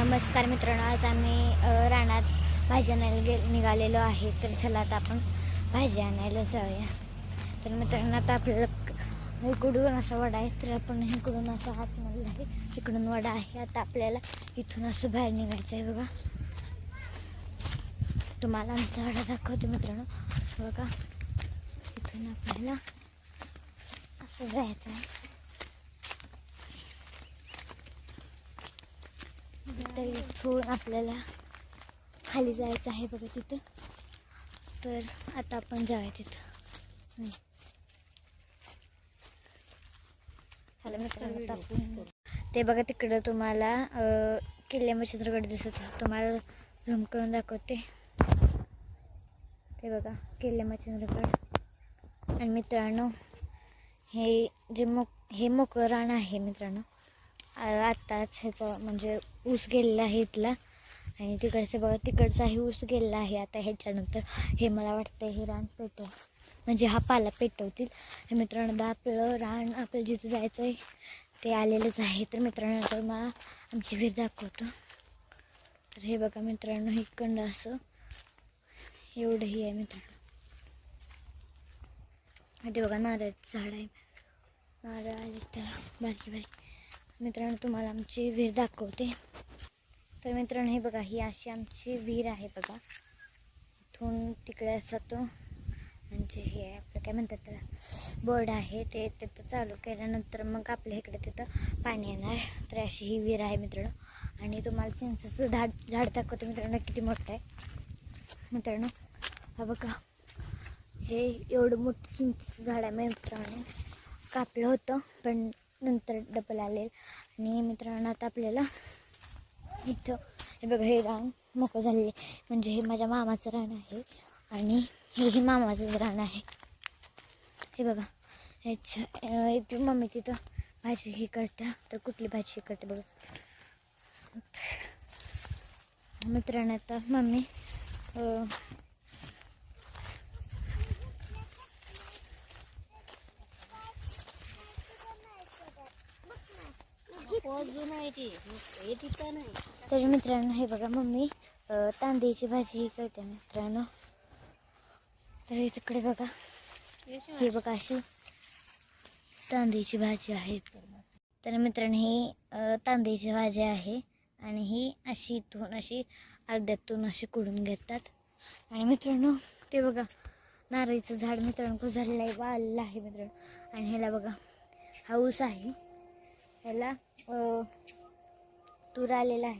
नमस्कार मित्रांनो, आज आम्ही रानात भाजी आणायला निघालेलो आहे. तर चला आता आपण भाजी आणायला जाऊया. तर मित्रांनो, आता आपल्याला इकडून असा वडा आहे, तर आपण इकडून असा आतमध्ये आहे, तिकडून वडा आहे. आता आपल्याला इथून असं बाहेर निघायचं आहे. बघा, तुम्हाला आमचा वडा दाखवते मित्रांनो. बघा, इथून आपल्याला असं जायचं आहे. तर इथून आपल्याला खाली जायचं आहे. बघा तिथं. तर आता आपण जाऊया तिथं. चला मित्रांनो, आता आपण ते बघा तिकडं तुम्हाला किल्ले मच्छिंद्रगड दिसत असं तुम्हाला झूम करून दाखवते. ते बघा किल्ले मच्छिंद्रगड. आणि मित्रांनो, हे जे मोकळं रान आहे मित्रांनो. आत्ताच ह्याचं म्हणजे ऊस गेलेला आहे इथला, आणि तिकडचं बघा तिकडचाही ऊस गेलेला आहे. आता ह्याच्यानंतर हे मला वाटतं हे रान पेटव म्हणजे हा पाला पेटवतील. हे मित्रांनो, आपलं रान आपलं जिथं जायचं आहे ते आलेलंच आहे. तर मित्रांनो, तर मला आमची विहीर दाखवतो. तर हे बघा मित्रांनो, हे कंड असं एवढंही आहे मित्रांनो. ते बघा नारळाचं झाड आहे, नारळ आले त्याला बारकी बारकी. मित्रांनो, तुम्हाला आमची विहीर दाखवते. तर मित्रांनो, हे बघा ही अशी आमची विहीर आहे. बघा इथून तिकडे जातो, म्हणजे हे आपलं काय म्हणतात त्याला बोर्ड आहे, ते तिथं चालू केल्यानंतर मग आपल्या इकडे तिथं पाणी येणार. तर अशी ही विहीर आहे मित्रांनो. आणि तुम्हाला चिंचेचं झाड दाखवतो मित्रांनो, किती मोठं आहे मित्रांनो. हा बघा, हे एवढं मोठं चिंचेचं झाड आहे मित्रांनो. कापलं होतं पण नंतर डबल आले. आणि मित्रांनो, आता आपल्याला इथं हे बघा हे रान मोकळं झालेलं आहे, म्हणजे हे माझ्या मामाचं रान आहे आणि हे मामाचंच रान आहे. हे बघा ह्याच्या इथं मम्मी तिथं भाजी ही करते. तर कुठली भाजी करते बघा मित्रांनो. आता मम्मी तर मित्रांनो, हे बघा मम्मी तांदळीची भाजी ही करते मित्रांनो. तर तिकडे बघा हे बघा अशी तांदळीची भाजी आहे. तर मित्रांनो, ही तांदळीची भाजी आहे आणि ही अशी इथून अशी अर्ध्यातून अशी कुडून घेतात. आणि मित्रांनो, ते बघा नारळीचं झाड मित्रांनो खूप झालेलं आहे, वाळलेलं आहे मित्रांनो. आणि ह्याला बघा हा ऊस आहे, ह्याला तूर आलेला आहे.